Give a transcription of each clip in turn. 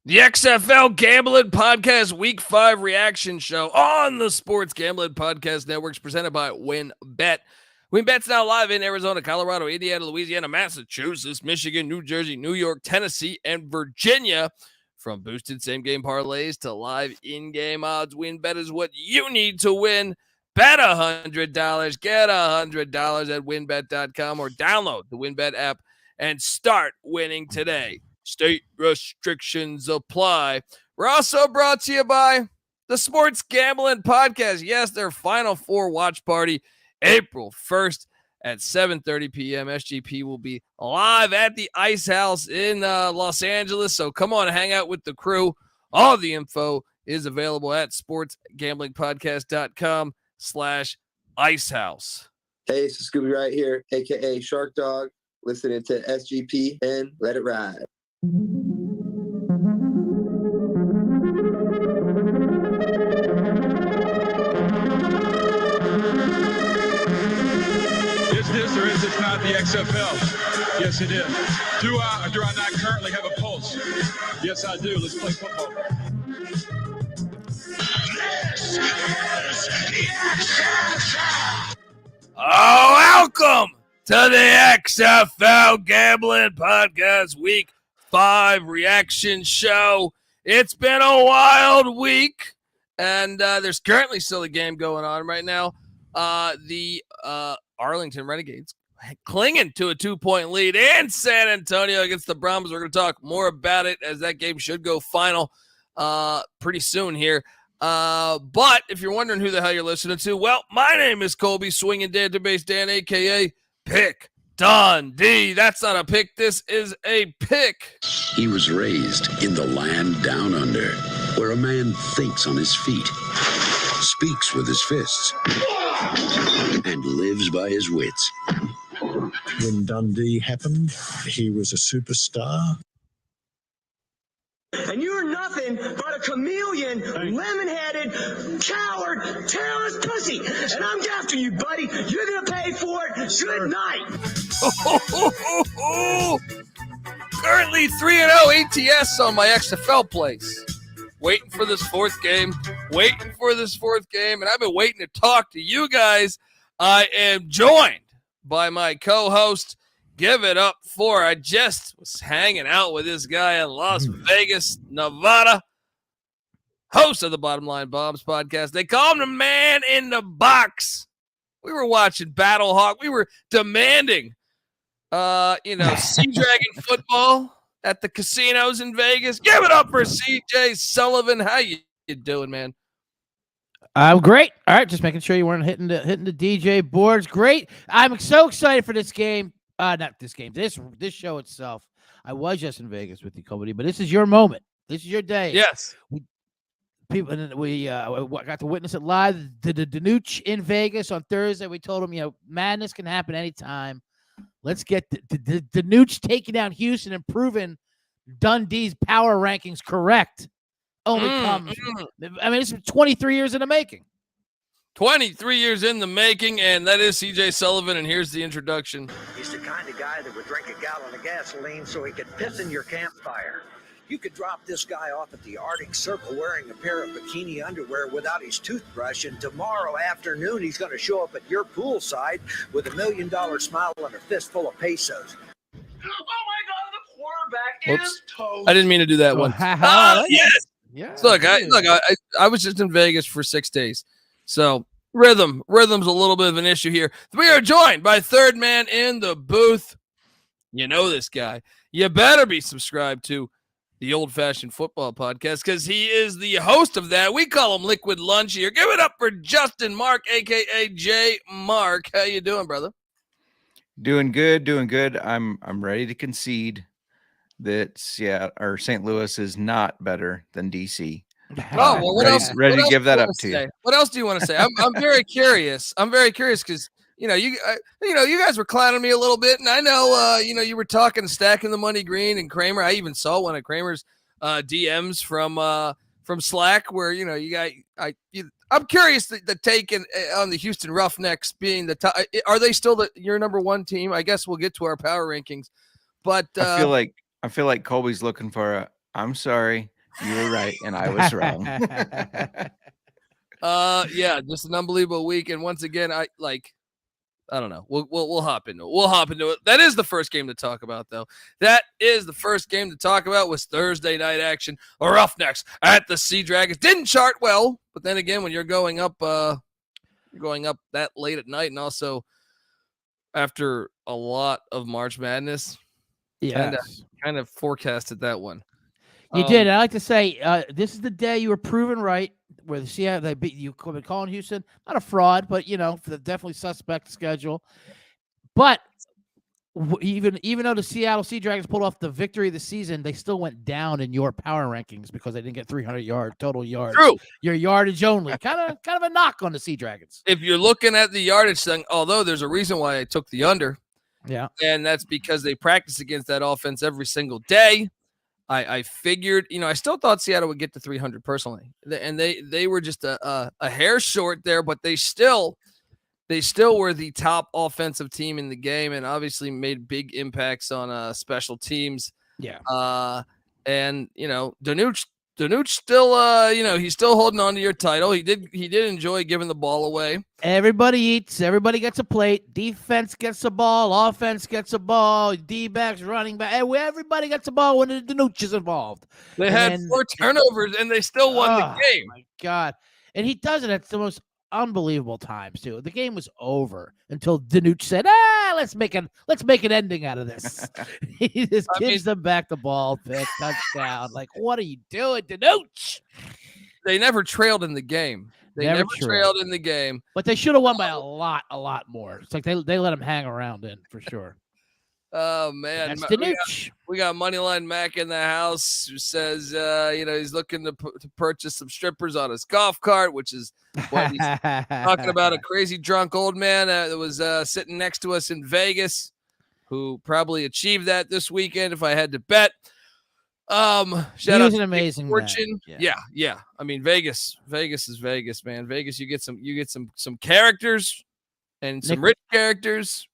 The XFL Gambling Podcast Week 5 reaction show on the Sports Gambling Podcast Networks presented by WynnBET. WynnBET's now live in Arizona, Colorado, Indiana, Louisiana, Massachusetts, Michigan, New Jersey, New York, Tennessee, and Virginia. From boosted same-game parlays to live in-game odds, WynnBET is what you need to win. Bet $100, get $100 at wynnbet.com or download the WynnBET app and start winning today. State restrictions apply. We're also brought to you by the Sports Gambling Podcast. Yes, their Final Four watch party, April 1st at 7:30 p.m. SGP will be live at the Ice House in Los Angeles. So come on, hang out with the crew. All the info is available at sportsgamblingpodcast.com/icehouse. Hey, it's Scooby right here, a.k.a. Shark Dog, listening to SGP and let it ride. Is this or is this not the XFL? Yes, it is. Do I or do I not currently have a pulse? Yes, I do. Let's play football. This is the XFL. Oh, welcome to the XFL Gambling Podcast Week 5 reaction show. It's been a wild week, and there's currently still a game going on right now. The Arlington Renegades clinging to a 2-point lead in San Antonio against the Brahmas. We're going to talk more about it as that game should go final pretty soon here. But if you're wondering who the hell you're listening to, well, my name is Colby Swinging Database Dan, a.k.a. Pick Dundee. That's not a pick. This is a pick. He was raised in the land down under, where a man thinks on his feet, speaks with his fists, and lives by his wits. When Dundee happened, he was a superstar. And you're nothing but a chameleon, lemon-headed, coward, terrorist pussy. And I'm after you, buddy. You're going to pay for it. Good night. Currently 3-0 ATS on my XFL place. Waiting for this fourth game. And I've been waiting to talk to you guys. I am joined by my co-host. Give it up for, I just was hanging out with this guy in Las Vegas, Nevada, host of the Bottom Line Bombs podcast. They call him the man in the box. We were watching Battle Hawk. We were demanding, Sea Dragon football at the casinos in Vegas. Give it up for CJ Sullivan. How you doing, man? I'm great. All right, just making sure you weren't hitting the DJ boards. Great. I'm so excited for this game. Not this game. This show itself. I was just in Vegas with you, Cody, but this is your moment. This is your day. Yes. We got to witness it live. The Danuch in Vegas on Thursday. We told him, madness can happen anytime. Let's get the Danuch taking down Houston and proving Dundee's power rankings correct. Only comes. I mean, it's 23 years in the making. 23 years in the making, and that is CJ Sullivan, and here's the introduction. He's the kind of guy that would drink a gallon of gasoline so he could piss in your campfire. You could drop this guy off at the Arctic Circle wearing a pair of bikini underwear without his toothbrush, and tomorrow afternoon he's going to show up at your poolside with $1 million smile and a fistful of pesos. Oh my God, the quarterback is toast. I didn't mean to do that one. Yes. Yeah. So look, I was just in Vegas for 6 days. So rhythm's a little bit of an issue here. We are joined by third man in the booth. You know this guy. You better be subscribed to the Old Fashioned Football Podcast because he is the host of that. We call him Liquid Lunch here. Give it up for Justin Mark, a.k.a. J Mark. How you doing, brother? Doing good. I'm ready to concede that St. Louis is not better than DC. What else? Ready to give that up to you. What else do you want to say? I'm very curious. I'm very curious because you guys were clowning me a little bit, and I know you were talking Stacking the Money Green and Kramer. I even saw one of Kramer's DMs from Slack where I'm curious the take on the Houston Roughnecks being the top. Are they still your number one team? I guess we'll get to our power rankings, but I feel like Colby's looking for I'm sorry. You were right, and I was wrong. Yeah, just an unbelievable week. And once again, I don't know. We'll hop into it. We'll hop into it. That is the first game to talk about, though. That is the first game to talk about was Thursday night action. Roughnecks at the Sea Dragons. Didn't chart well, but then again, when you're going up that late at night, and also after a lot of March Madness, kind of forecasted that one. You did. I like to say this is the day you were proven right. Where the Seattle they beat you, calling Houston not a fraud, but for the definitely suspect schedule. But even though the Seattle Sea Dragons pulled off the victory of the season, they still went down in your power rankings because they didn't get 300 total yards. True. Your yardage only. Kind of a knock on the Sea Dragons. If you're looking at the yardage thing, although there's a reason why I took the under. Yeah. And that's because they practice against that offense every single day. I figured, I still thought Seattle would get to 300 personally, and they were just a hair short there, but they still were the top offensive team in the game, and obviously made big impacts on special teams. Yeah. And Danuch still, he's still holding on to your title. He did enjoy giving the ball away. Everybody eats. Everybody gets a plate. Defense gets a ball. Offense gets a ball. D-backs, running back. Everybody gets a ball when the Danuch is involved. They had 4 turnovers, and they still won the game. Oh, my God. And he does it at the most unbelievable times, too. The game was over until Danuch said, let's make an ending out of this. He just gives them back the ball, pick, touchdown. Like, what are you doing, Danuch? They never trailed in the game. They never trailed in the game. But they should have won by a lot more. It's like they let him hang around in for sure. Oh, man. That's Danuch. We got Moneyline Mac in the house who says, he's looking to purchase some strippers on his golf cart, which is what he's talking about. A crazy drunk old man that was sitting next to us in Vegas who probably achieved that this weekend if I had to bet. Shout out to an amazing Fortune. Yeah. I mean, Vegas is Vegas, man. Vegas, you get some characters and some rich characters,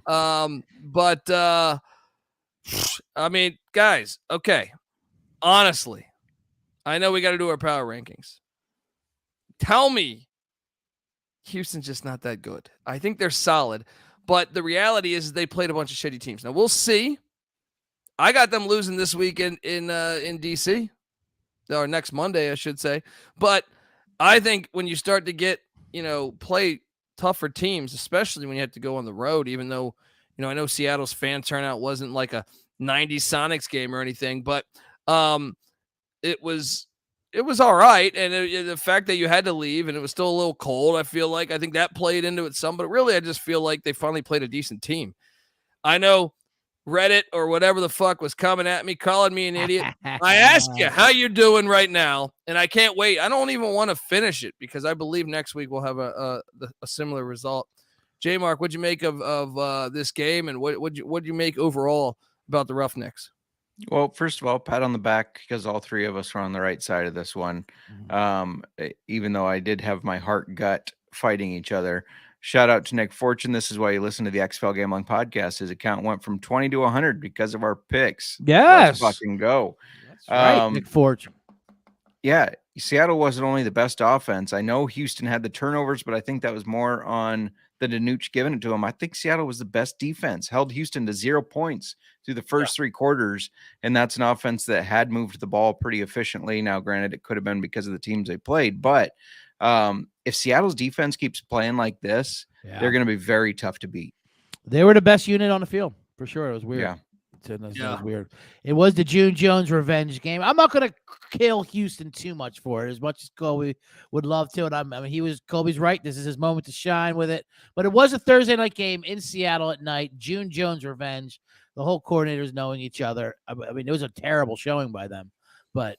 But I mean, guys, okay. Honestly, I know we got to do our power rankings. Tell me Houston's just not that good. I think they're solid, but the reality is they played a bunch of shitty teams. Now we'll see. I got them losing this weekend in DC, or next Monday, I should say. But I think when you start to get, play tougher teams, especially when you have to go on the road, even though, I know Seattle's fan turnout wasn't like a 90s Sonics game or anything, but it was all right. And the fact that you had to leave and it was still a little cold, I think that played into it some, but really I just feel like they finally played a decent team. I know Reddit or whatever the fuck was coming at me, calling me an idiot. I asked you how you doing right now, and I can't wait. I don't even want to finish it because I believe next week we'll have a similar result. J Mark, what'd you make of this game, and what'd you make overall about the Roughnecks? Well, first of all, pat on the back because all three of us were on the right side of this one. Even though I did have my heart gut fighting each other. Shout out to Nick Fortune. This is why you listen to the XFL Gambling Podcast. His account went from 20 to 100 because of our picks. Yes. Let's fucking go. That's right, Nick Fortune. Yeah, Seattle wasn't only the best offense. I know Houston had the turnovers, but I think that was more on the Danuch giving it to him. I think Seattle was the best defense, held Houston to 0 points through the first 3 quarters, and that's an offense that had moved the ball pretty efficiently. Now, granted, it could have been because of the teams they played, but if Seattle's defense keeps playing like this, they're going to be very tough to beat. They were the best unit on the field, for sure. It was weird. Yeah. It was weird. It was the June Jones revenge game. I'm not going to kill Houston too much for it, as much as Kobe would love to. And Kobe's right. This is his moment to shine with it. But it was a Thursday night game in Seattle at night. June Jones revenge. The whole coordinators knowing each other. I mean, it was a terrible showing by them. But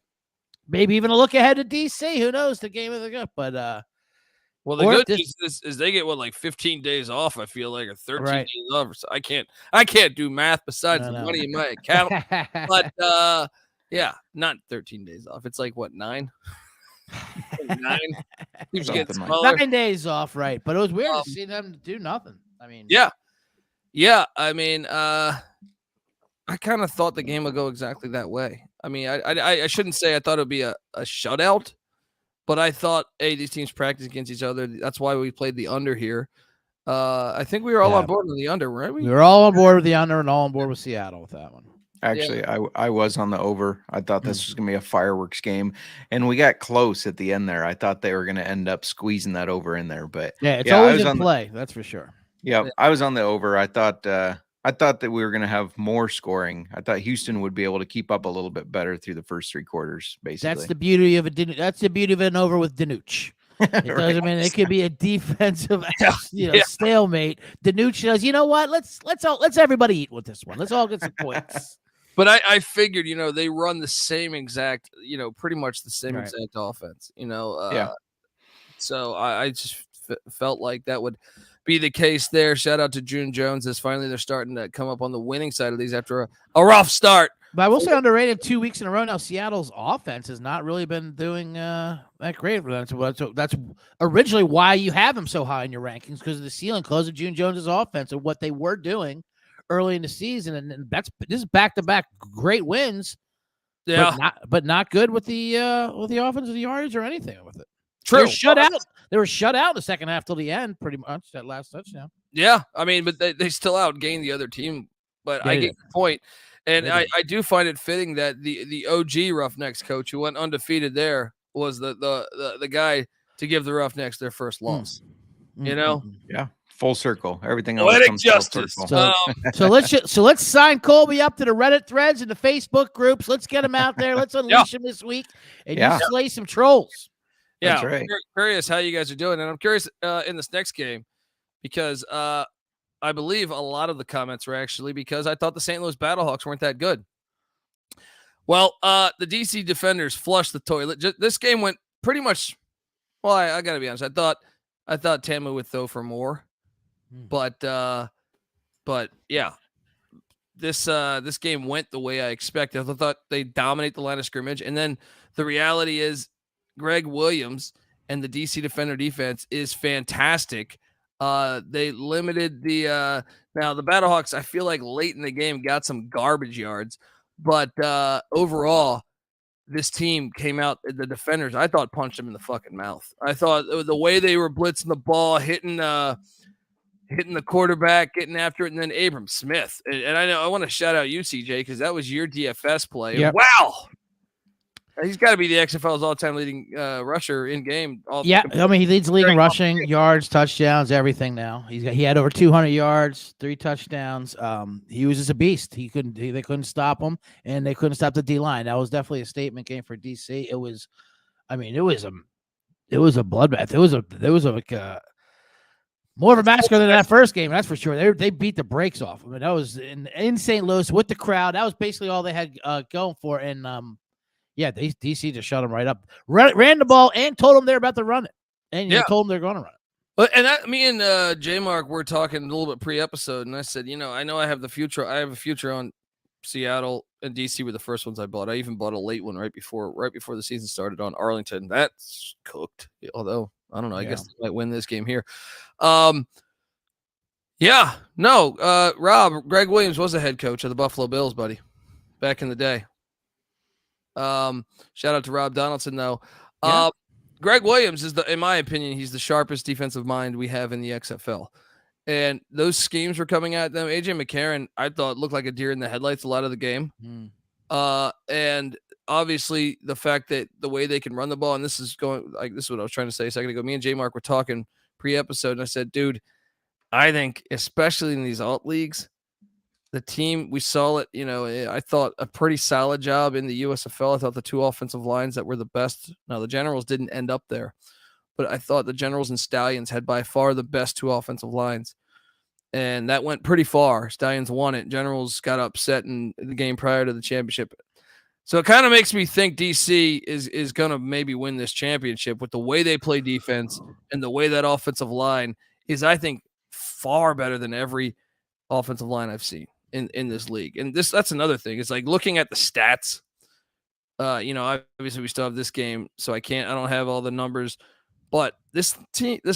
maybe even a look ahead to DC. Who knows? The game of the gut. But well, the good news is they get 15 days off. I feel like, or 13 days off. So I can't do math besides the money in my account. But not 13 days off. It's like what, 9? 9. Keeps getting smaller. 9 days off, right? But it was weird to see them do nothing. I mean, yeah. I mean, I kind of thought the game would go exactly that way. I mean, I shouldn't say I thought it would be a shutout, but I thought, hey, these teams practice against each other. That's why we played the under here. I think we were all on board with the under, weren't we? We were all on board with the under and all on board with Seattle with that one. Actually, I was on the over. I thought this was going to be a fireworks game, and we got close at the end there. I thought they were going to end up squeezing that over in there, but yeah, it's always in play. That's for sure. Yeah, I was on the over. I thought that we were going to have more scoring. I thought Houston would be able to keep up a little bit better through the first 3 quarters. Basically, that's the beauty of an over with Danucci. It doesn't mean it could be a defensive, stalemate. Danucci says, you know what? Let's everybody eat with this one. Let's all get some points. But I figured, they run the same exact, pretty much the same exact offense, So I just felt like that would be the case there. Shout out to June Jones as finally they're starting to come up on the winning side of these after a rough start. But I will say underrated 2 weeks in a row now. Seattle's offense has not really been doing that great for them. So that's originally why you have them so high in your rankings, because of the ceiling close of June Jones's offense and what they were doing early in the season, and this is back-to-back great wins. Yeah, but not good with the offensive yards or anything with it. True. They were shut out in the second half till the end, pretty much, that last touchdown. Yeah, I mean, but they still outgained the other team. But I get the point. And I do find it fitting that the OG Roughnecks coach who went undefeated there was the guy to give the Roughnecks their first loss. Yeah, full circle. Everything else comes justice. Full circle. So let's sign Colby up to the Reddit threads and the Facebook groups. Let's get him out there. Let's unleash him this week and you slay some trolls. Yeah, that's right. I'm curious how you guys are doing, and I'm curious in this next game because I believe a lot of the comments were actually because I thought the St. Louis Battlehawks weren't that good. Well, the DC Defenders flushed the toilet. This game went pretty much. Well, I got to be honest. I thought Tamu would throw for more, but yeah, this game went the way I expected. I thought they dominate the line of scrimmage, and then the reality is, Greg Williams and the DC Defender defense is fantastic. They limited the now the Battlehawks, I feel like late in the game got some garbage yards, but overall this team came out, the defenders, I thought punched them in the fucking mouth. I thought the way they were blitzing the ball, hitting the quarterback, getting after it, and then Abram Smith. And I know I want to shout out you, CJ, because that was your DFS play. Yep. Wow. He's got to be the XFL's all-time leading rusher in game. Yeah, I mean, he leads the league in rushing, yards, touchdowns, everything now. He had over 200 yards, 3 touchdowns. He was just a beast. They couldn't stop him, and they couldn't stop the D-line. That was definitely a statement game for DC. It was a bloodbath. There was more of a massacre than that first game, that's for sure. They beat the brakes off. I mean, that was in St. Louis with the crowd. That was basically all they had going for, and yeah, DC just shut them right up. Ran the ball and told them they're about to run it. And told them they're going to run it. But me and J-Mark were talking a little bit pre-episode, and I said, I know I have the future. I have a future on Seattle and DC were the first ones I bought. I even bought a late one right before the season started on Arlington. That's cooked. Although I don't know. I guess they might win this game here. Rob, Greg Williams was the head coach of the Buffalo Bills, buddy, back in the day. Shout out to Rob Donaldson though. Greg Williams is in my opinion, he's the sharpest defensive mind we have in the XFL. And those schemes were coming at them. AJ McCarron, I thought looked like a deer in the headlights a lot of the game. And obviously the fact that the way they can run the ball, and this is what I was trying to say a second ago. Me and J-Mark were talking pre-episode, and I said, dude, I think especially in these alt leagues, the team, we saw it, I thought a pretty solid job in the USFL. I thought the 2 offensive lines that were the best. Now, the Generals didn't end up there, but I thought the Generals and Stallions had by far the best 2 offensive lines. And that went pretty far. Stallions won it. Generals got upset in the game prior to the championship. So it kind of makes me think DC is going to maybe win this championship with the way they play defense and the way that offensive line is, I think, far better than every offensive line I've seen in this league. And that's another thing. It's like looking at the stats. Obviously we still have this game, so I don't have all the numbers, but this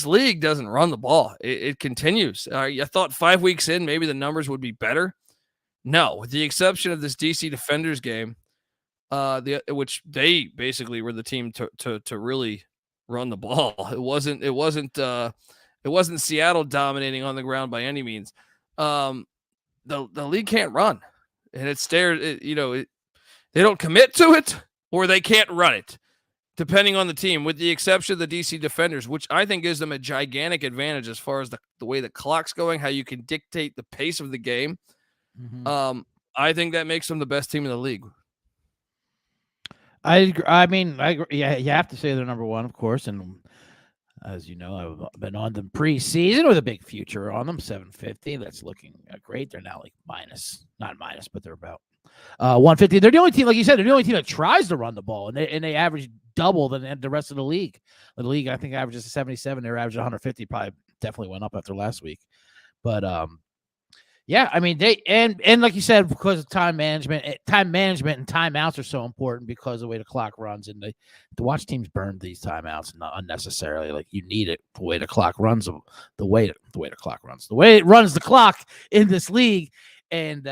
league doesn't run the ball. It continues. I thought 5 weeks in, maybe the numbers would be better. No, with the exception of this DC Defenders game, which they basically were the team to really run the ball. It wasn't Seattle dominating on the ground by any means. The league can't run, and they don't commit to it or they can't run it, depending on the team, with the exception of the DC Defenders, which I think gives them a gigantic advantage as far as the way the clock's going, how you can dictate the pace of the game. Mhm. I think that makes them the best team in the league. I agree. I mean, I agree. Yeah, you have to say they're number one, of course. And as you know, I've been on them preseason with a big future on them, 750. That's looking great. They're now like not minus, but they're about 150. They're the only team, like you said, they're the only team that tries to run the ball, and they average double than the rest of the league. The league, I think, averages 77. They're averaging 150. Probably definitely went up after last week. But yeah, I mean, and like you said, because of time management and timeouts are so important because of the way the clock runs, and to watch teams burn these timeouts not unnecessarily. Like, you need it the way the clock runs, the way the clock runs, the way it runs the clock in this league. And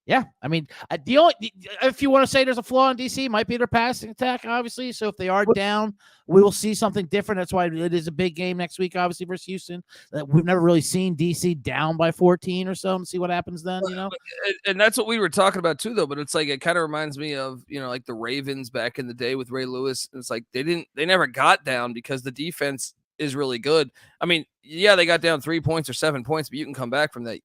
yeah, I mean, if you want to say there's a flaw in DC, might be their passing attack, obviously. So if they are down, we will see something different. That's why it is a big game next week, obviously, versus Houston. We've never really seen DC down by 14 or so, and see what happens then, you know? And that's what we were talking about too, though. But it's like, it kind of reminds me of, like the Ravens back in the day with Ray Lewis. It's like they never got down because the defense is really good. I mean, yeah, they got down 3 points or 7 points, but you can come back from that.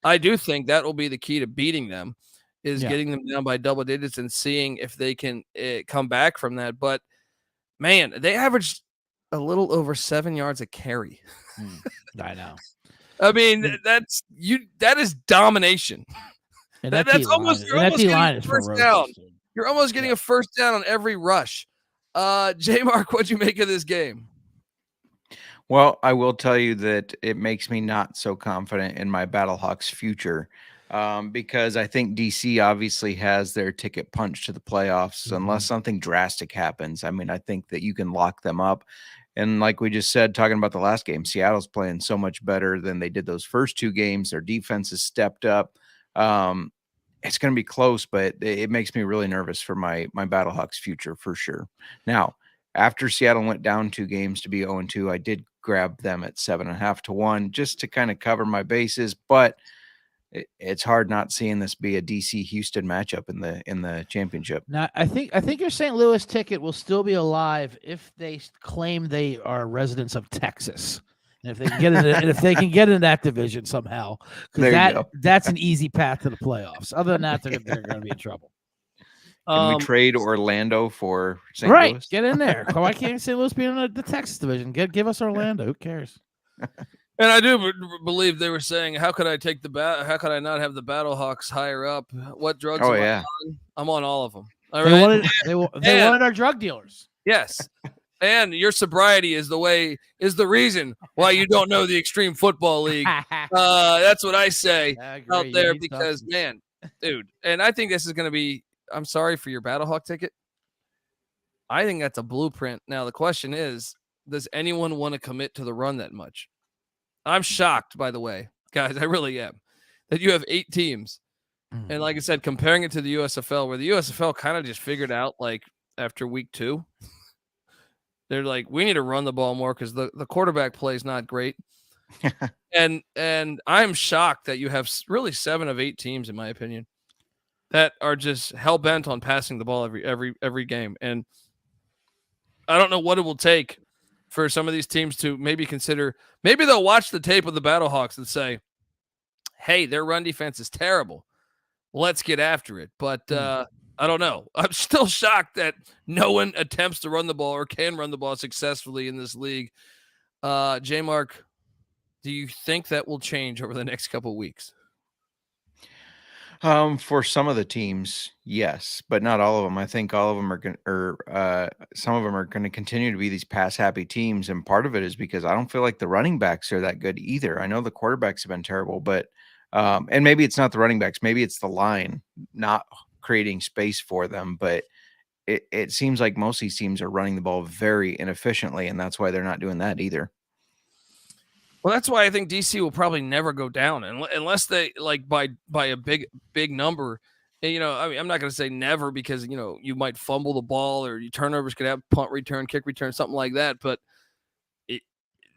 I do think that will be the key to beating them, is getting them down by double digits and seeing if they can come back from that. But man, they averaged a little over 7 yards a carry. I know. I mean, that is domination. And that's almost getting a first down. You're almost getting a first down on every rush. J Mark, what'd you make of this game? Well, I will tell you that it makes me not so confident in my Battlehawks future, because I think DC obviously has their ticket punched to the playoffs unless something drastic happens. I mean, I think that you can lock them up. And like we just said, talking about the last game, Seattle's playing so much better than they did those first two games. Their defense has stepped up. It's going to be close, but it makes me really nervous for my Battlehawks future for sure. Now, after Seattle went down 2 games to be 0-2, I did grab them at 7.5 to 1 just to kind of cover my bases. But it's hard not seeing this be a DC Houston matchup in the championship. Now, I think your St. Louis ticket will still be alive if they claim they are residents of Texas, and if they can get in, and if they can get in that division somehow, because that's an easy path to the playoffs. Other than that, they're going to be in trouble. Can we trade Orlando for St. Louis? Right, get in there. Why can't St. Louis be in the Texas division? Give us Orlando. Who cares? And I do believe they were saying, how could I not have the Battlehawks higher up? What drugs am I on? I'm on all of them. All right? They wanted our drug dealers. Yes. And your sobriety is the reason why you don't know the Extreme Football League. That's what I say out there, because, man, dude. And I think this is going to be, I'm sorry for your Battlehawk ticket. I think that's a blueprint. Now, the question is, does anyone want to commit to the run that much? I'm shocked, by the way, guys. I really am, that you have 8 teams. And like I said, comparing it to the USFL, where the USFL kind of just figured out, like, after week 2, they're like, we need to run the ball more because the quarterback play is not great. and I'm shocked that you have really 7 of 8 teams, in my opinion, that are just hell bent on passing the ball every game. And I don't know what it will take for some of these teams to maybe consider, maybe they'll watch the tape of the Battlehawks and say, hey, their run defense is terrible. Let's get after it. But I don't know. I'm still shocked that no one attempts to run the ball or can run the ball successfully in this league. J Mark, do you think that will change over the next couple of weeks? For some of the teams, yes, but not all of them. I think all of them are going to, some of them are going to continue to be these pass happy teams. And part of it is because I don't feel like the running backs are that good either. I know the quarterbacks have been terrible, but, and maybe it's not the running backs, maybe it's the line not creating space for them. But it seems like most of these teams are running the ball very inefficiently, and that's why they're not doing that either. Well, that's why I think DC will probably never go down unless they, like, by a big number. And, I mean, I'm not going to say never because, you might fumble the ball or your turnovers could have punt return, kick return, something like that. But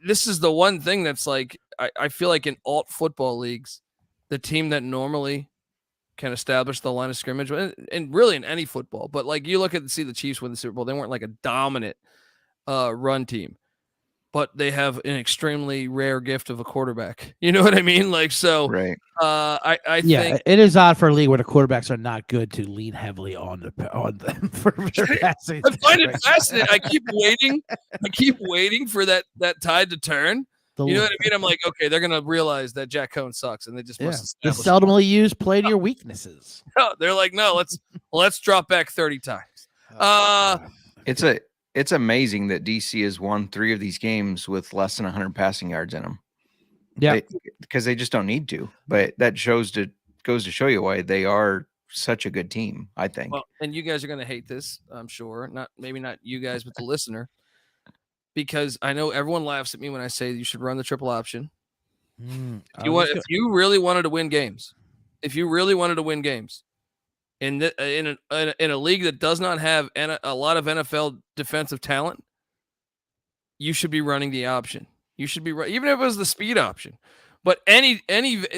this is the one thing that's like, I feel like in alt football leagues, the team that normally can establish the line of scrimmage, and really in any football, but like you look at see the Chiefs win the Super Bowl, they weren't like a dominant run team, but they have an extremely rare gift of a quarterback. You know what I mean? Like, so Right. I Yeah, think it is odd for a league where the quarterbacks are not good to lean heavily on them for their passing. I find it fascinating. I keep waiting for that tide to turn. You know what I mean? I'm like, okay, they're gonna realize that Jack Cohn sucks, and they just must The establish seldomly used play to your weaknesses. No, they're like, no, let's drop back 30 times. It's amazing that DC has won 3 of these games with less than 100 passing yards in them. Yeah, because they just don't need to. But that goes to show you why they are such a good team, I think. Well, and you guys are gonna hate this, I'm sure. Maybe not you guys, but the listener. Because I know everyone laughs at me when I say you should run the triple option. If you really wanted to win games, in a league that does not have a lot of NFL defensive talent, you should be running the option. You should be even if it was the speed option. But any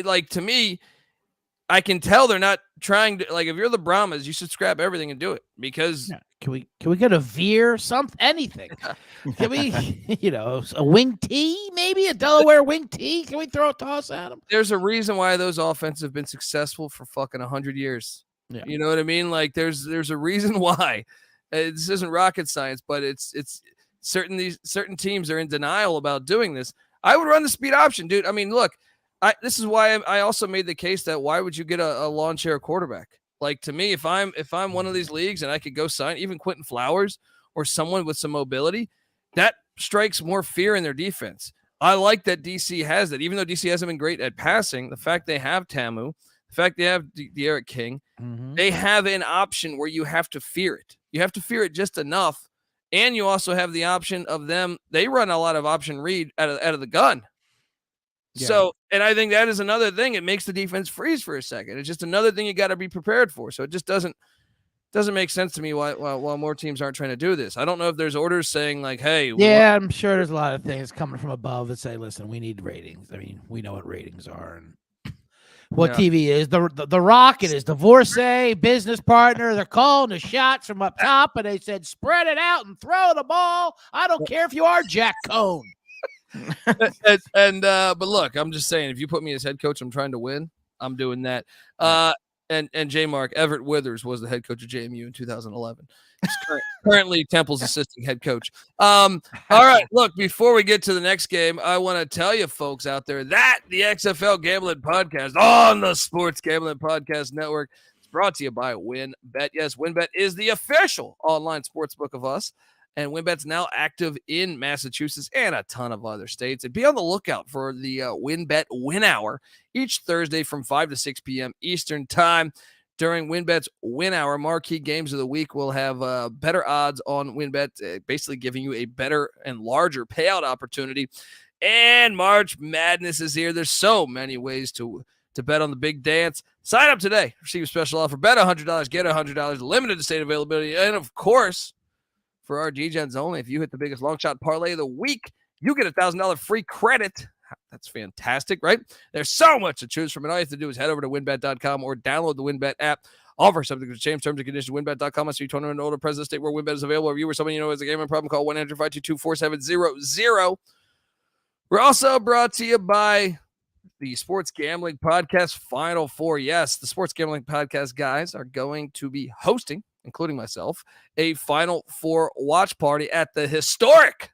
like to me, I can tell they're not trying to like. If you're the Brahmas, you should scrap everything and do it because. Can we get a veer? Anything? Can we, a wing tee, maybe a Delaware wing tee? Can we throw a toss at them? There's a reason why those offenses have been successful for fucking 100 years. Yeah. You know what I mean? Like there's a reason why. This isn't rocket science, but it's certain teams are in denial about doing this. I would run the speed option, dude. I mean, look, this is why I also made the case that why would you get a lawn chair quarterback? Like to me, if I'm one of these leagues and I could go sign even Quentin Flowers or someone with some mobility, that strikes more fear in their defense. I like that DC has that, even though DC hasn't been great at passing. The fact they have Tamu, the fact they have De'Aaron King, they have an option where you have to fear it. You have to fear it just enough, and you also have the option of them. They run a lot of option read out of the gun. Yeah. So, and I think that is another thing. It makes the defense freeze for a second. It's just another thing you got to be prepared for. So it just doesn't make sense to me why more teams aren't trying to do this. I don't know if there's orders saying like, hey. Yeah, I'm sure there's a lot of things coming from above that say, listen, we need ratings. I mean, we know what ratings are and what TV is. The Rocket is divorcee, business partner. They're calling the shots from up top, and they said, spread it out and throw the ball. I don't care if you are Jack Cohn. But look, I'm just saying, if you put me as head coach, I'm trying to win. I'm doing that. And J. Mark Everett Withers was the head coach of JMU in 2011. He's currently Temple's assistant head coach. All right, look, before we get to the next game, I want to tell you folks out there that the XFL Gambling Podcast on the Sports Gambling Podcast Network is brought to you by WynnBET. Yes, WynnBET is the official online sportsbook of us. And WynnBET's now active in Massachusetts and a ton of other states. And be on the lookout for the WynnBET Win Hour each Thursday from 5 to 6 p.m. Eastern Time. During WynnBET's Win Hour, marquee games of the week will have better odds on WynnBET, basically giving you a better and larger payout opportunity. And March Madness is here. There's so many ways to bet on the big dance. Sign up today. Receive a special offer. Bet $100, get $100. Limited to state availability. And, of course, for our G-Gens only, if you hit the biggest long shot parlay of the week, you get $1,000 free credit. That's fantastic, right? There's so much to choose from, and all you have to do is head over to WynnBET.com or download the WynnBET app. Offer subject to change, terms and conditions. WynnBET.com. Must be 21 and older. Present state where WynnBET is available. Or you or someone you know has a gambling problem, call 1-800-522-4700. We're also brought to you by the Sports Gambling Podcast Final Four. Yes, the Sports Gambling Podcast guys are going to be hosting, including myself, a Final Four watch party at the historic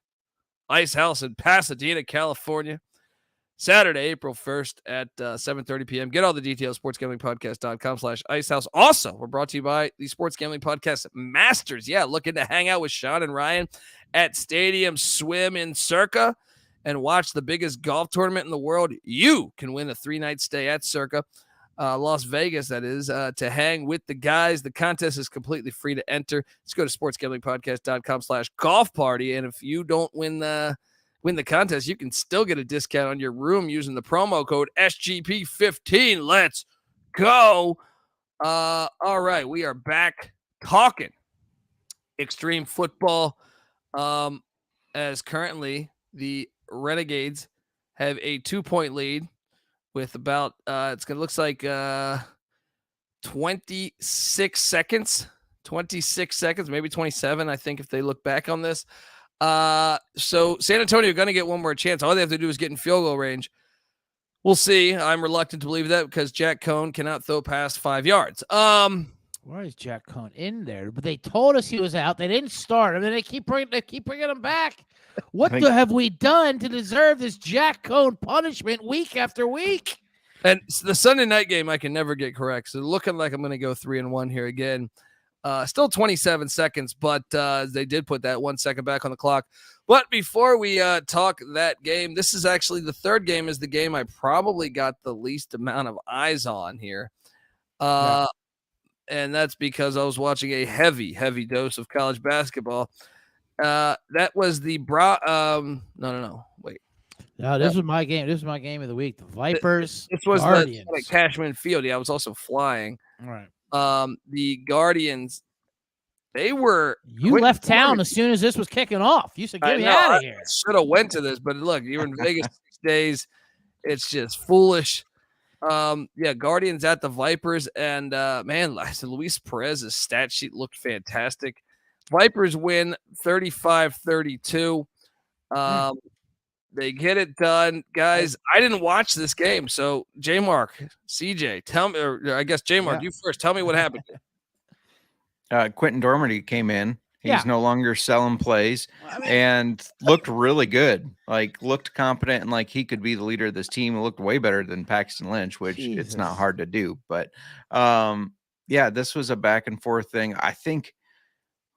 Ice House in Pasadena, California. Saturday, April 1st at 7:30 p.m. Get all the details, sportsgamblingpodcast.com/icehouse. Also, we're brought to you by the Sports Gambling Podcast Masters. Yeah, looking to hang out with Sean and Ryan at Stadium Swim in Circa and watch the biggest golf tournament in the world. You can win a 3-night stay at Circa, Las Vegas, that is, to hang with the guys. The contest is completely free to enter. Just go to sportsgamblingpodcast.com/golf party. And if you don't win the contest, you can still get a discount on your room using the promo code SGP15. Let's go. All right, we are back talking extreme football. As currently the Renegades have a 2-point lead with about looks like 26 seconds. 26 seconds, maybe 27, I think, if they look back on this. So San Antonio are going to get one more chance. All they have to do is get in field goal range. We'll see. I'm reluctant to believe that because Jack Cohn cannot throw past 5 yards. Where is Jack Cohn in there? But they told us he was out. They didn't start him, and they keep bringing him back. What have we done to deserve this Jack Cohn punishment week after week? And the Sunday night game, I can never get correct. So looking like I'm going to go 3-1 here again. Still 27 seconds, but they did put that 1 second back on the clock. But before we talk that game, this is actually the third game is the game I probably got the least amount of eyes on here. And that's because I was watching a heavy dose of college basketball. That was the wait. No, this was my game. This was my game of the week. The Vipers. This was Guardians. the Cashman Field. Yeah, I was also flying. All right. The Guardians, they were. You left town as soon as this was kicking off. You said, "Get me out of here." I should have went to this, but look, you're in Vegas 6 days. It's just foolish. Guardians at the Vipers, and man, I said Luis Perez's stat sheet looked fantastic. Vipers win 35-32. They get it done, guys. I didn't watch this game, so J-Mark, CJ, tell me, or I guess J-Mark, you first. Tell me what happened. Quentin Dormady came in. He's no longer selling plays and looked really good. Like looked competent and like he could be the leader of this team. It looked way better than Paxton Lynch, which it's not hard to do. But this was a back and forth thing.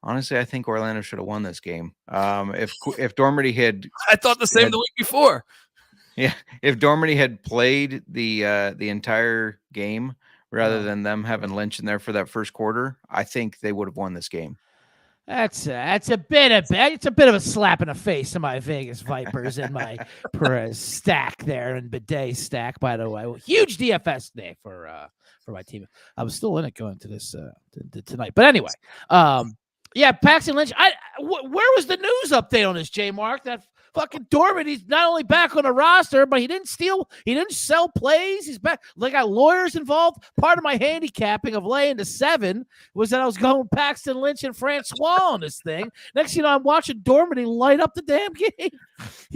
Honestly, I think Orlando should have won this game. If Dormady had, I thought the same the week before. Yeah, if Dormady had played the entire game rather than them having Lynch in there for that first quarter, I think they would have won this game. It's a bit of a slap in the face to my Vegas Vipers and my Perez stack there and Bidet stack. By the way, huge DFS day for my team. I was still in it going to this tonight, but anyway, Paxton Lynch. Where was the news update on this, J-Mark? That fucking Dormady's not only back on the roster, but he didn't sell plays. He's back. They got lawyers involved. Part of my handicapping of laying to 7 was that I was going Paxton Lynch and Francois on this thing. Next, I'm watching Dormady light up the damn game.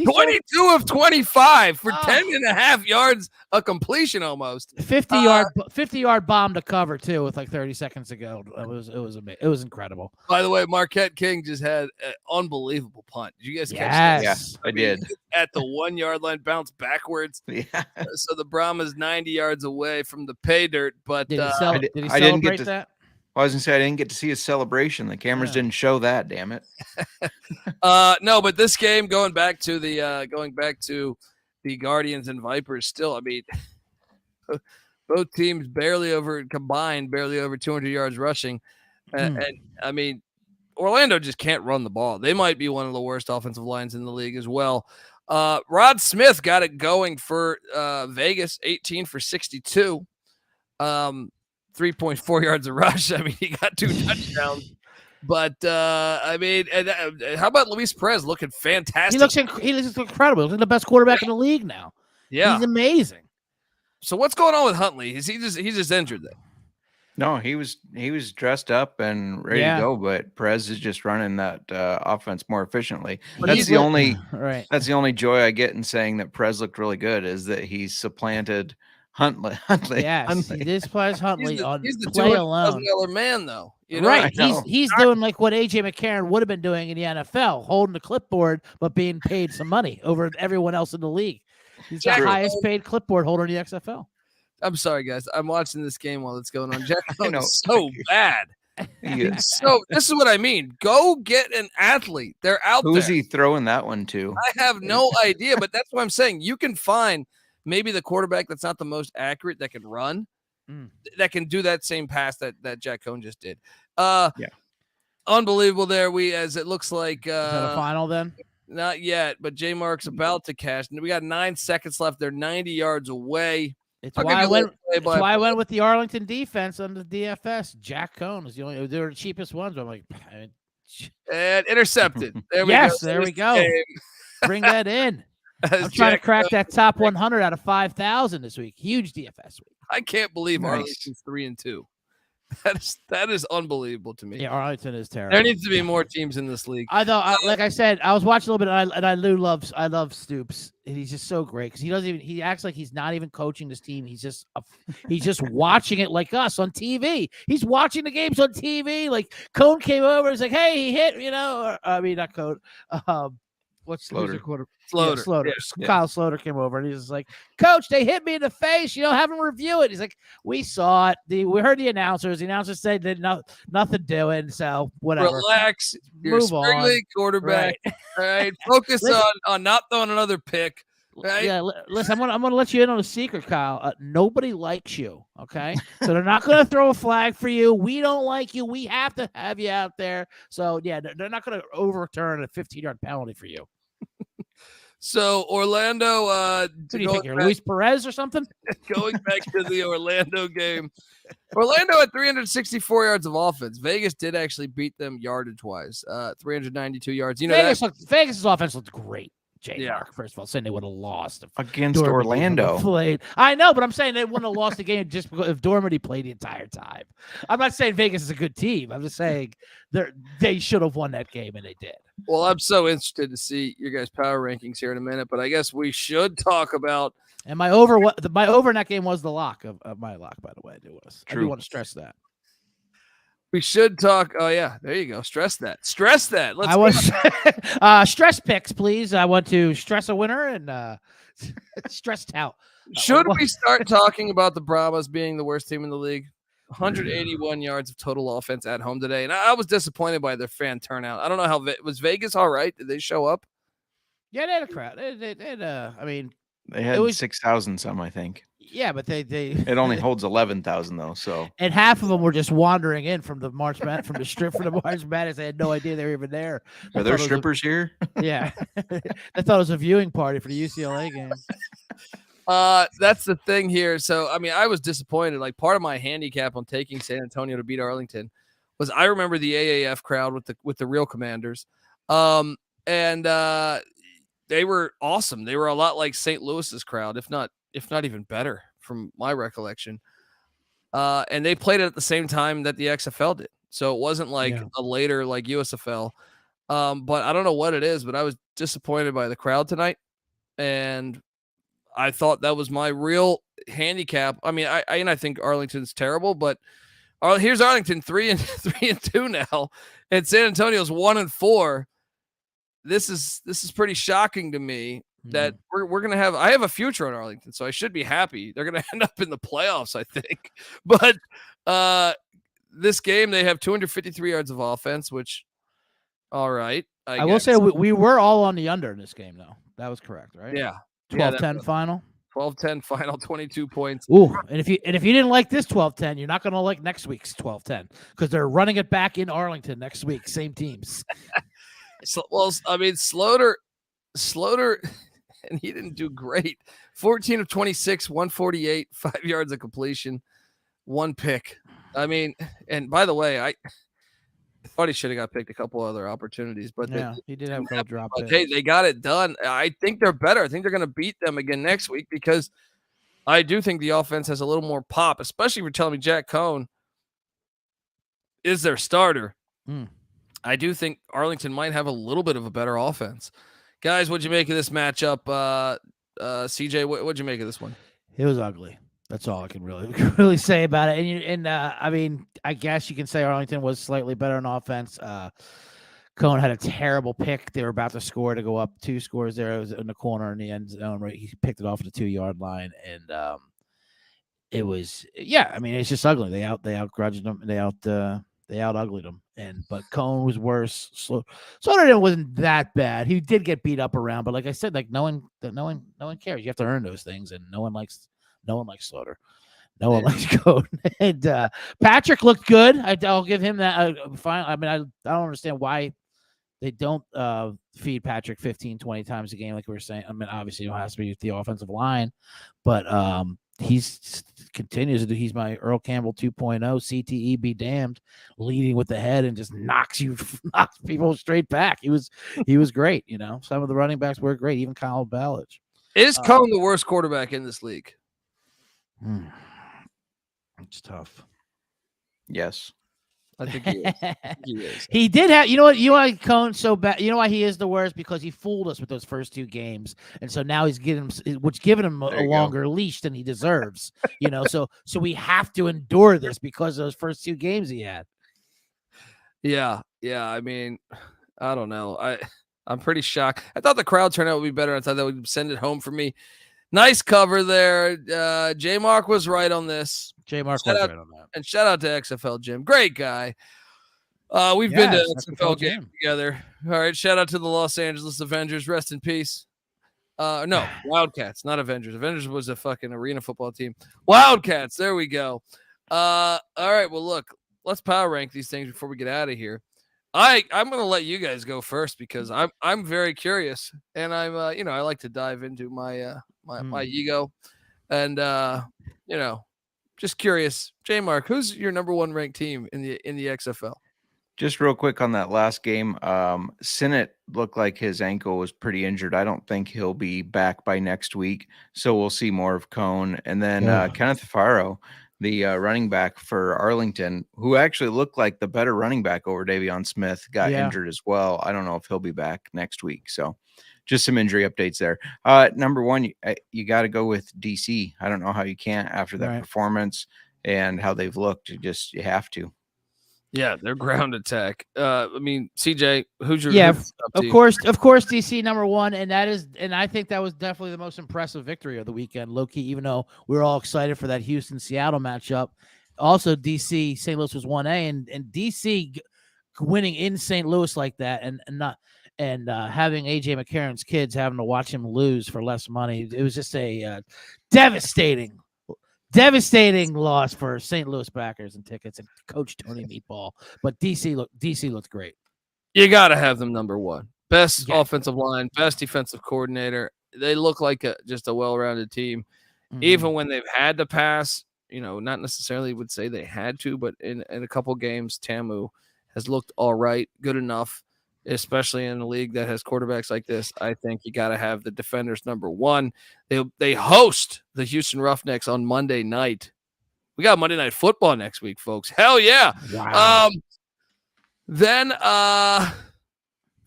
22 of 25 for 10.5 yards a completion almost. 50-yard bomb to cover too with like 30 seconds to go. It was incredible. By the way, Marquette King just had an unbelievable punt. Did you guys catch that? Yeah, I did. At the 1 yard line, bounced backwards. Yeah. So the Brahmas 90 yards away from the pay dirt. But did he celebrate that? Well, I was gonna say I didn't get to see his celebration. The cameras didn't show that. Damn it. No, but this game going back to the Guardians and Vipers. Still, I mean, both teams barely over 200 yards rushing, and I mean, Orlando just can't run the ball. They might be one of the worst offensive lines in the league as well. Rod Smith got it going for Vegas, 18 for 62. 3.4 yards a rush. I mean, he got 2 touchdowns. But I mean, how about Luis Perez looking fantastic? He looks incredible. He's the best quarterback in the league now. Yeah, he's amazing. So what's going on with Huntley? Is he's just injured then? No, he was dressed up and ready to go, but Perez is just running that offense more efficiently. That's the only joy I get in saying that Perez looked really good is that he supplanted Huntley. Yes, Huntley. He displays Huntley he's the play alone. $200,000 man, though. You know? Right, he's doing like what AJ McCarron would have been doing in the NFL, holding the clipboard but being paid some money over everyone else in the league. He's the highest paid clipboard holder in the XFL. I'm sorry, guys. I'm watching this game while it's going on. Jack Cohn is so bad. So this is what I mean. Go get an athlete. They're out there. Who's he throwing that one to? I have no idea, but that's what I'm saying. You can find maybe the quarterback that's not the most accurate that can run, that can do that same pass that Jack Cohn just did. Unbelievable there. As it looks like. Is that a final then? Not yet, but J-Mark's about to cash. We got 9 seconds left. They're 90 yards away. It's I'll why give I you a went. little That's why I play-by-play. went with the Arlington defense on the DFS. Jack Cohn is the only. They were the cheapest ones. But I'm like, And intercepted. There we go. yes, there we Finish the go. game Bring that in. as I'm trying to Jack crack Cohn. that top 100 out of 5,000 this week. Huge DFS week. I can't believe Nice. Arlington's 3-2. That is unbelievable to me. Yeah, Arlington is terrible. There needs to be more teams in this league. I thought, like I said, I was watching a little bit, and I love Stoops, and he's just so great because he acts like he's not even coaching this team. He's just watching it like us on TV. He's watching the games on TV. Like Cone came over, he's like, "Hey, he hit," I mean, not Cone. What's Slaughter. who's the quarter? Slaughter. Yeah, Slaughter. Yeah. Kyle Slaughter came over and he's just like, "Coach, they hit me in the face. Have them review it." He's like, "We saw it. We heard the announcers. The announcers said they did nothing doing. So whatever. Relax. You're a Move spring on. league quarterback. Right. All right. Focus Listen- on not throwing another pick. Right? Yeah, listen, I'm gonna let you in on a secret, Kyle. Nobody likes you, okay? So they're not gonna throw a flag for you. We don't like you. We have to have you out there. So yeah, they're not gonna overturn a 15-yard penalty for you. So Orlando, Who do you think going you're, back- Luis Perez or something? going back to the Orlando game. Orlando had 364 yards of offense. Vegas did actually beat them yardage-wise, 392 yards. Vegas' offense looked great. Yeah. Mark, first of all, saying they would have lost if Against Dormady Orlando. played. I know, but I'm saying they wouldn't have lost the game just because if Dormady played the entire time. I'm not saying Vegas is a good team. I'm just saying they should have won that game, and they did. Well, I'm so interested to see your guys' power rankings here in a minute, but I guess we should talk about And my over in that game was the lock of my lock, by the way. It was. I do True. want to stress that. we should talk. Oh yeah, there you go. Stress that. Let's I was stress picks, please. I want to stress a winner and stressed out. Should we start talking about the Brahmas being the worst team in the league? 181 yards of total offense at home today, and I was disappointed by their fan turnout. I don't know how was Vegas all right? Did they show up? Yeah, they had a crowd. They had, I mean, They had It was- 6,000 some, I think. yeah, but they It only holds 11,000 though. So and half of them were just wandering in from the March Madness, from the strip for the March Madness. They had no idea they were even there. They are there thought it was a- strippers here? Yeah, I thought it was a viewing party for the UCLA game. That's the thing here. So, I mean, I was disappointed. Like, part of my handicap on taking San Antonio to beat Arlington was I remember the AAF crowd with the real Commanders, and they were awesome. They were a lot like St. Louis's crowd, if not even better, from my recollection. And they played it at the same time that the XFL did, so it wasn't like a later like USFL. But I don't know what it is, but I was disappointed by the crowd tonight, and I thought that was my real handicap. I mean, I think Arlington's terrible, but here's Arlington 3-2 now, and San Antonio's 1-4. This is pretty shocking to me that we're gonna have. I have a future on Arlington, so I should be happy. They're gonna end up in the playoffs, I think. But this game they have 253 yards of offense, which all right. I will say we were all on the under in this game, though. That was correct, right? Yeah. 12-10 final. 12-10 final, 22 points. Ooh, and if you didn't like this 12-10, you're not going to like next week's 12-10 because they're running it back in Arlington next week. Same teams. So, well, I mean, Slaughter, and he didn't do great. 14 of 26, 148, 5 yards of completion, 1 pick. I mean, and by the way, I thought he should have got picked a couple other opportunities, but Yeah, he did have a couple drop but picks. hey, they got it done. I think they're better. I think they're going to beat them again next week because I do think the offense has a little more pop, especially if you're telling me Jack Cohn is their starter. I do think Arlington might have a little bit of a better offense. Guys, what'd you make of this matchup? CJ, what'd you make of this one? It was ugly. That's all I can really say about it. And I mean, I guess you can say Arlington was slightly better on offense. Cohn had a terrible pick. They were about to score to go up 2 scores there. It was in the corner in the end zone. Right, he picked it off at the 2-yard line, and it was I mean, it's just ugly. They outgrudged them. They out uglied them. But Cohn was worse. Slaughter wasn't that bad. He did get beat up around, but like I said, like no one cares. You have to earn those things, and no one likes Slaughter. No one likes Cohn. And Patrick looked good. I'll give him that. Fine. I mean, I don't understand why they don't feed Patrick 15, 20 times a game, like we were saying. I mean, obviously it has to be with the offensive line, but he's continues to do. He's my Earl Campbell 2.0 CTE be damned, leading with the head and just knocks people straight back. He was great. You know, some of the running backs were great. Even Kyle Ballage. Is Cohn the worst quarterback in this league? It's tough. Yes. I think he is. He did have, you know why Cohn's so bad? You know why he is the worst? Because he fooled us with those first 2 games. And so now he's giving him a longer leash than he deserves. You know, so we have to endure this because of those first 2 games he had. Yeah. I mean, I don't know. I'm pretty shocked. I thought the crowd turnout would be better. I thought that would send it home for me. Nice cover there. J Mark was right on this. J Mark was right on that. And shout out to XFL Jim. Great guy. We've been to XFL game together. All right. Shout out to the Los Angeles Avengers. Rest in peace. No, Wildcats, not Avengers. Avengers was a fucking arena football team. Wildcats. There we go. All right. Well, look, let's power rank these things before we get out of here. I'm going to let you guys go first because I'm very curious, and I'm I like to dive into my my ego, and just curious. J Mark, who's your number 1 ranked team in the XFL? Just real quick on that last game, Sinnott looked like his ankle was pretty injured. I don't think he'll be back by next week, so we'll see more of Cohn. And then Kenneth Faro, the running back for Arlington, who actually looked like the better running back over Davion Smith, got injured as well. I don't know if he'll be back next week. So just some injury updates there. Number 1, you got to go with DC. I don't know how you can't after that performance and how they've looked. You have to. Yeah, their ground attack. I mean, CJ, who's your of course, DC number 1, and I think that was definitely the most impressive victory of the weekend, low key. Even though we were all excited for that Houston-Seattle matchup, also DC St. Louis was 1A, and DC winning in St. Louis like that, and having AJ McCarron's kids having to watch him lose for less money, it was just a devastating loss for St. Louis backers and tickets and Coach Tony Meatball. But DC looked great. You got to have them number 1. Best offensive line, best defensive coordinator. They look like just a well-rounded team. Even when they've had to pass, not necessarily would say they had to, but in a couple games, Tamu has looked all right, good enough, especially in a league that has quarterbacks like this. I think you got to have the defenders number 1. They host the Houston Roughnecks on Monday night. We got Monday Night Football next week, folks. Hell yeah. Wow. Then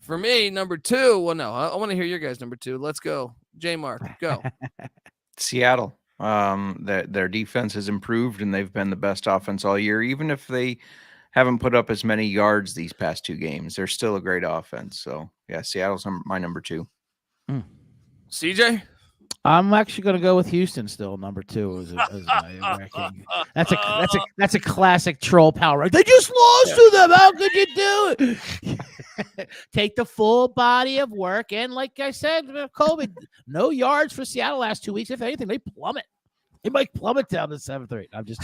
for me, number 2, well, no, I want to hear your guys' number 2. Let's go. J Mark, go. Seattle. Their defense has improved, and they've been the best offense all year, even if they haven't put up as many yards these past 2 games. They're still a great offense. So, yeah, Seattle's my number 2. CJ? I'm actually going to go with Houston still, number 2 as my ranking. That's a classic troll power. They just lost to them. How could you do it? Take the full body of work, and like I said, Colby, no yards for Seattle last 2 weeks. If anything, they plummet. They might plummet down to 7th or 8th. I'm just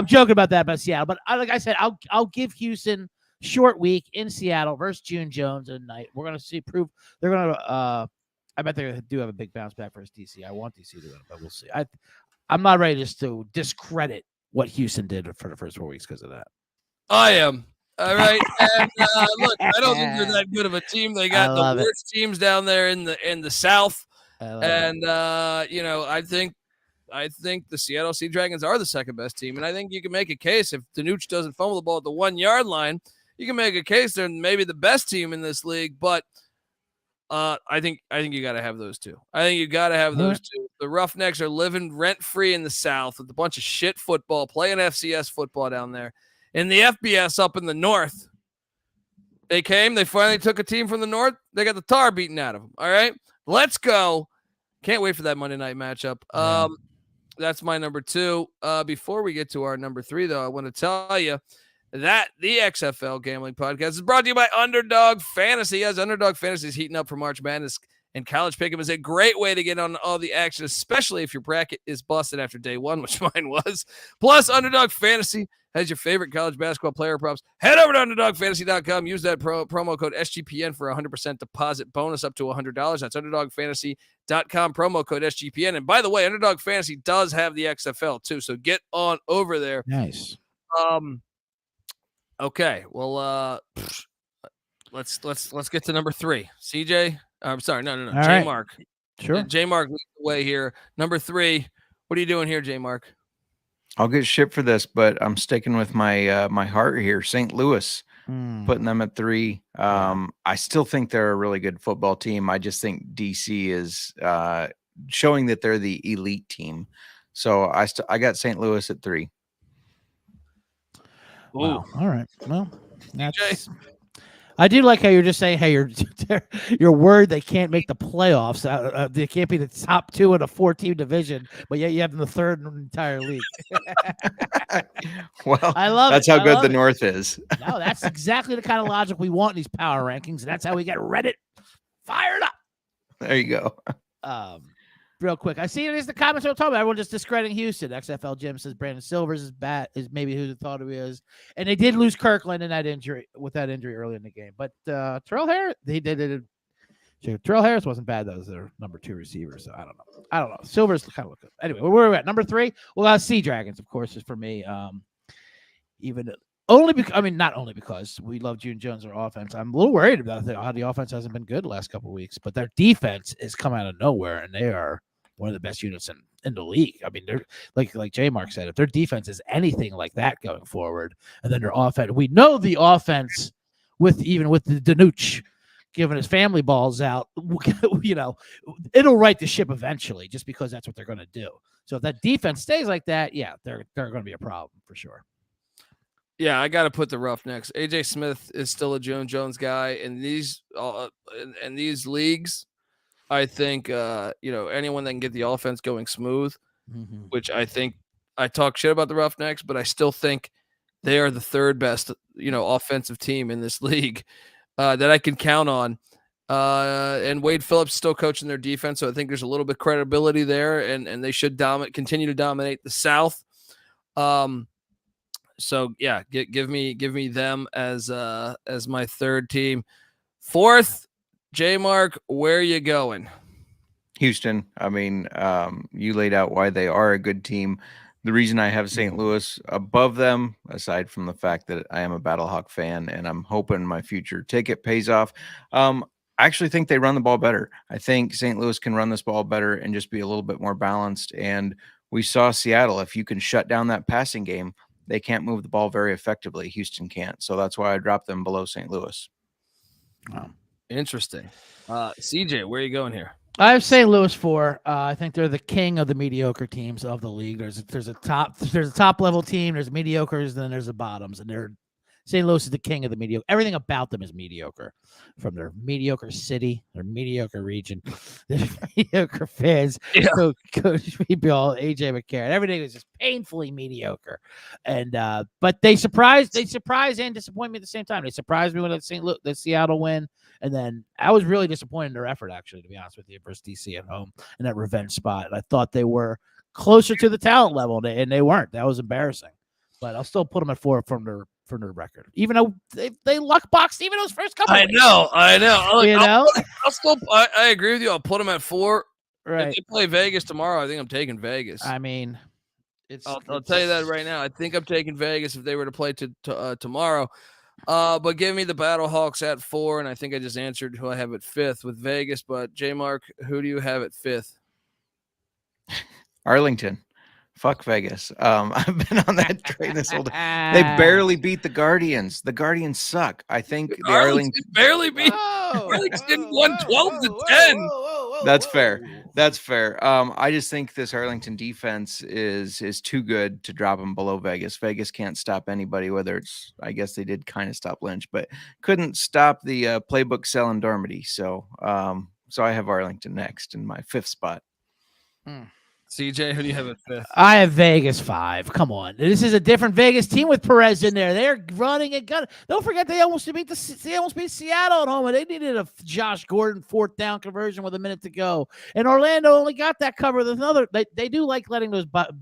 joking about that about Seattle. But like I said, I'll give Houston short week in Seattle versus June Jones tonight. We're gonna see proof. They're gonna. I bet they do have a big bounce back versus DC. I want DC to win, but we'll see. I'm not ready just to discredit what Houston did for the first 4 weeks because of that. I am. All right. And look, I don't think they're that good of a team. They got the worst teams down there in the South. And I think the Seattle Sea Dragons are the second best team. And I think you can make a case if Danucci doesn't fumble the ball at the 1-yard line, you can make a case they're maybe the best team in this league. But I think you got to have those 2. I think you got to have those 2. The Roughnecks are living rent-free in the South with a bunch of shit football, playing FCS football down there. In the FBS up in the North, they finally took a team from the North. They got the tar beaten out of them. All right, let's go. Can't wait for that Monday night matchup. That's my number 2. Before we get to our number 3, though, I want to tell you that the XFL Gambling Podcast is brought to you by Underdog Fantasy. As Underdog Fantasy is heating up for March Madness, and College Pick'em is a great way to get on all the action, especially if your bracket is busted after day 1, which mine was. Plus, Underdog Fantasy has your favorite college basketball player props. Head over to UnderdogFantasy.com. Use that promo code SGPN for a 100% deposit bonus up to $100. That's UnderdogFantasy.com, promo code SGPN. And by the way, Underdog Fantasy does have the XFL too, so get on over there. Nice. Okay, well, let's get to number 3. CJ, I'm sorry, no. All J right. Mark. Sure. J Mark leads the way here. Number 3. What are you doing here, J Mark? I'll get shit for this, but I'm sticking with my my heart here. St. Louis, putting them at 3. I still think they're a really good football team. I just think DC is showing that they're the elite team. So I got St. Louis at 3. Wow. All right. Well, I do like how you're just saying, hey, you're worried they can't make the playoffs. They can't be the top 2 in a 4-team division, but yet you have them the 3rd in the entire league. Well, I love that's it. how good the North is. No, that's exactly the kind of logic we want in these power rankings, and that's how we get Reddit fired up. There you go. Real quick, I see it is the comments we're talking about. Everyone just discrediting Houston. XFL Jim says Brandon Silvers is maybe who they thought he is, and they did lose Kirkland in that injury early in the game. But Terrell Harris, Terrell Harris wasn't bad. That was their number 2 receiver. So I don't know. Silvers kind of look good. Anyway, where are we at? Number 3. Well, Sea Dragons, of course, is for me. Not only because we love June Jones, our offense. I'm a little worried about how the offense hasn't been good the last couple of weeks, but their defense is come out of nowhere, and they are one of the best units in the league. I mean, they're like J Mark said, if their defense is anything like that going forward, and then their offense, we know the offense with the Danuch giving his family balls out, it'll right the ship eventually, just because that's what they're going to do. So if that defense stays like that, yeah, they're going to be a problem for sure. Yeah, I got to put the Roughnecks. AJ Smith is still a June Jones guy, and these leagues, I think anyone that can get the offense going smooth, which I think I talk shit about the Roughnecks, but I still think they are the 3rd best offensive team in this league that I can count on. And Wade Phillips is still coaching their defense, so I think there's a little bit of credibility there, and they should continue to dominate the South. So yeah, give me them as my 3rd team. 4th, J Mark, where are you going? Houston. I mean, you laid out why they are a good team. The reason I have St. Louis above them, aside from the fact that I am a Battlehawk fan and I'm hoping my future ticket pays off, I actually think they run the ball better. I think St. Louis can run this ball better and just be a little bit more balanced. And we saw Seattle, if you can shut down that passing game, they can't move the ball very effectively. Houston can't. So that's why I dropped them below St. Louis. Wow. Interesting. CJ, where are you going here? I have St. Louis 4. I think they're the king of the mediocre teams of the league. There's a top level team. There's mediocres, then there's the bottoms, and St. Louis is the king of the mediocre. Everything about them is mediocre, from their mediocre city, their mediocre region, their mediocre fans, Coach Rebuild, AJ McCarron. Everything is just painfully mediocre. And but they surprise and disappoint me at the same time. They surprised me with the Seattle win. And then I was really disappointed in their effort, actually, to be honest with you, versus DC at home in that revenge spot. And I thought they were closer to the talent level, and they weren't. That was embarrassing. But I'll still put them at 4 from their record, even though they luck boxed even those first couple. I know. I agree with you. I'll put them at 4. Right. If they play Vegas tomorrow, I think I'm taking Vegas. I mean, I'll tell you that right now. I think I'm taking Vegas if they were to play tomorrow. But give me the Battlehawks at 4, and I think I just answered who I have at 5th with Vegas. But J Mark, who do you have at 5th? Arlington. Fuck Vegas. I've been on that train this whole day. They barely beat the Guardians. The Guardians suck. I think the Arlington barely beat. Arlington won 12-10. That's fair. That's fair. I just think this Arlington defense is too good to drop them below Vegas. Vegas can't stop anybody, whether it's, I guess they did kind of stop Lynch, but couldn't stop the playbook selling Dormady. So I have Arlington next in my 5th spot. CJ, who do you have at 5th? I have Vegas 5. Come on. This is a different Vegas team with Perez in there. They're running and gunning. Don't forget they almost beat Seattle at home, and they needed a Josh Gordon 4th down conversion with a minute to go. And Orlando only got that cover with another. They do like letting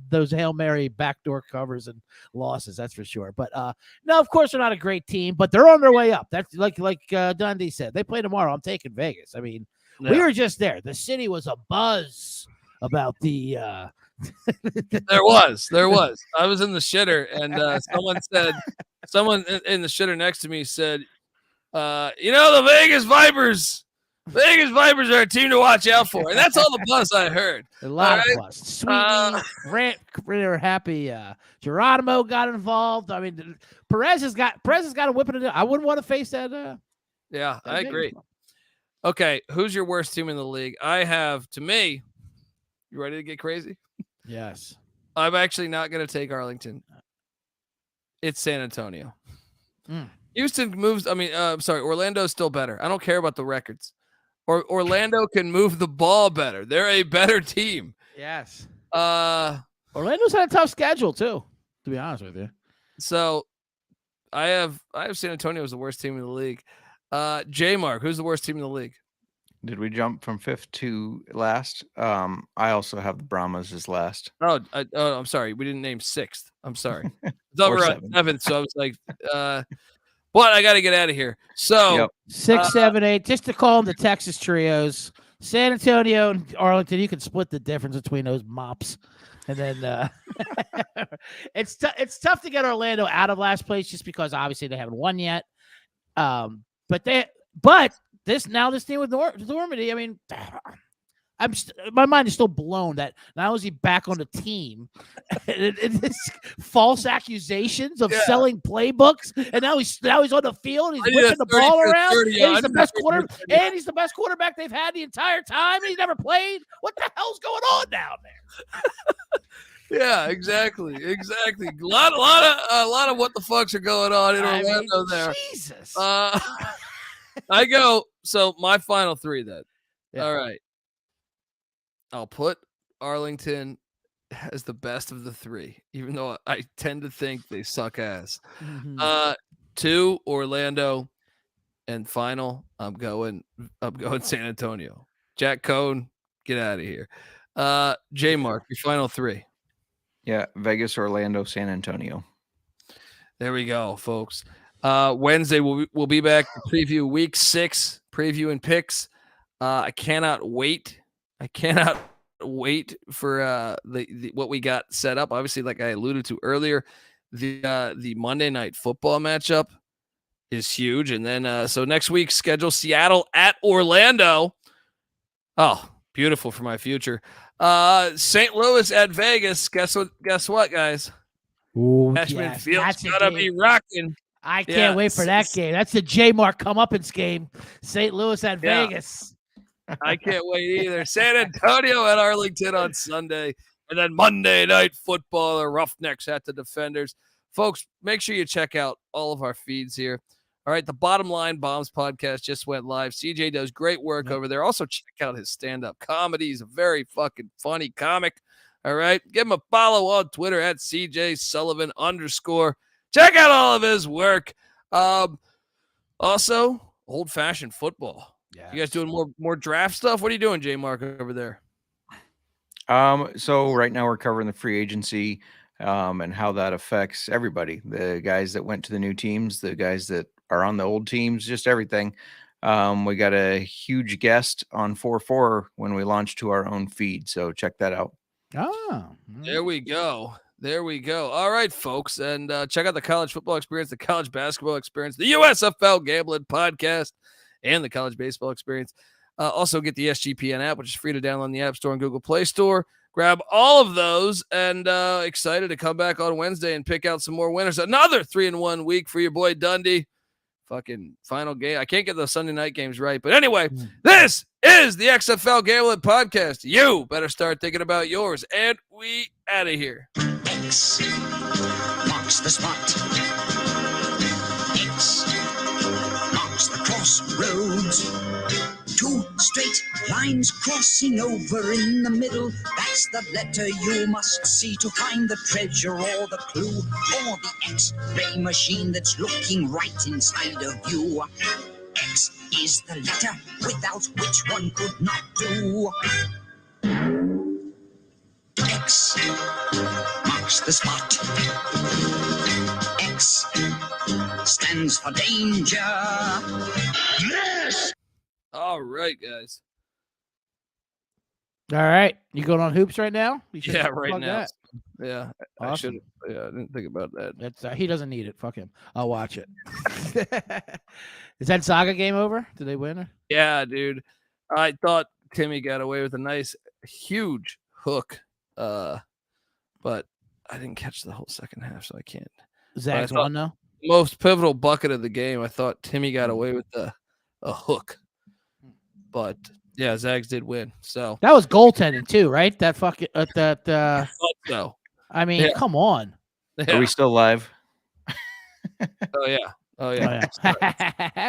those Hail Mary backdoor covers and losses, that's for sure. But no, of course they're not a great team, but they're on their way up. That's like Dundee said. They play tomorrow. I'm taking Vegas. I mean, we were just there. The city was a buzz about the There was. I was in the shitter, and someone in the shitter next to me said, the Vegas Vipers are a team to watch out for. And that's all the buzz I heard. A lot of buzz. Sweetie, Grant, they were happy. Geronimo got involved. I mean, Perez has got to whip it. I wouldn't want to face that. Yeah, I agree. Okay, who's your worst team in the league? I have, to me, you ready to get crazy? Yes. I'm actually not going to take Arlington. It's San Antonio. Houston moves. Orlando's still better. I don't care about the records. Orlando can move the ball better. They're a better team. Yes. Orlando's had a tough schedule too, to be honest with you. So I have San Antonio as the worst team in the league. J-Mark, who's the worst team in the league? Did we jump from 5th to last? I also have the Brahmas as last. I'm sorry. We didn't name 6th. I'm sorry. I thought we were at 7th, so I was like, but I got to get out of here. So 6, 7, 8, just to call them the Texas trios. San Antonio and Arlington, you can split the difference between those mops. And then it's tough to get Orlando out of last place just because obviously they haven't won yet. But this team with Normandy, I mean, my mind is still blown that not only is he back on the team, it's false accusations of selling playbooks, and now he's on the field. He's whipping the ball around. And he's the best quarterback. And he's the best quarterback they've had the entire time. And he's never played. What the hell's going on down there? Yeah, exactly. A lot of what the fucks are going on in Orlando there. Jesus. I go. So my final 3 then. Yeah. All right. I'll put Arlington as the best of the 3, even though I tend to think they suck ass. 2, Orlando, and final, I'm going San Antonio. Jack Cohn, get out of here. J-Mark, your final 3. Yeah, Vegas, Orlando, San Antonio. There we go, folks. Wednesday we'll be back to preview week 6, preview and picks. I cannot wait for the what we got set up. Obviously, like I alluded to earlier, the Monday Night Football matchup is huge, and then so next week schedule Seattle at Orlando. Oh, beautiful for my future. St. Louis at Vegas. Guess what, guys? Ooh, Cashman Field's gotta be rocking. I can't wait for that game. That's the J-Mark comeuppance game. St. Louis at Vegas. I can't wait either. San Antonio at Arlington on Sunday. And then Monday Night Football, the Roughnecks at the Defenders. Folks, make sure you check out all of our feeds here. All right, the Bottom Line Bombs podcast just went live. CJ does great work over there. Also, check out his stand-up comedy. He's a very fucking funny comic. All right, give him a follow on Twitter at CJ_Sullivan_. Check out all of his work. Also, old-fashioned football. Yes. You guys doing more draft stuff? What are you doing, J-Mark, over there? So right now we're covering the free agency and how that affects everybody. The guys that went to the new teams, the guys that are on the old teams, just everything. We got a huge guest on 4/4 when we launch to our own feed. So check that out. Oh, there we go. All right, folks. And check out the college football experience, the college basketball experience, the USFL Gambling podcast, and the college baseball experience. Also get the SGPN app, which is free to download in the App Store and Google Play Store. Grab all of those, and excited to come back on Wednesday and pick out some more winners. Another 3-1 week for your boy Dundee. Fucking final game. I can't get those Sunday night games right. But anyway, this is the XFL Gambling Podcast. You better start thinking about yours. And we out of here. X marks the spot. X marks the crossroads. 2 straight lines. lines crossing over in the middle. That's the letter you must see to find the treasure or the clue or the X-ray machine that's looking right inside of you. X is the letter without which one could not do. X marks the spot. X stands for danger. Yes! All right, guys. All right. You going on hoops right now? You should Yeah, plug right now. that. Yeah, I should. Awesome. Yeah, I didn't think about that. That's he doesn't need it. Fuck him. I'll watch it. Is that Saga game over? Did they win? Yeah, dude. I thought Timmy got away with a nice, huge hook, but I didn't catch the whole second half, so I can't. Zag's thought- won though. Most pivotal bucket of the game. I thought Timmy got away with a hook, but yeah, Zags did win. So That was goaltending too, right? That fucking that. I thought so. I mean, Yeah. come on. Yeah. Are we still live? Oh yeah. Oh yeah. Oh, yeah.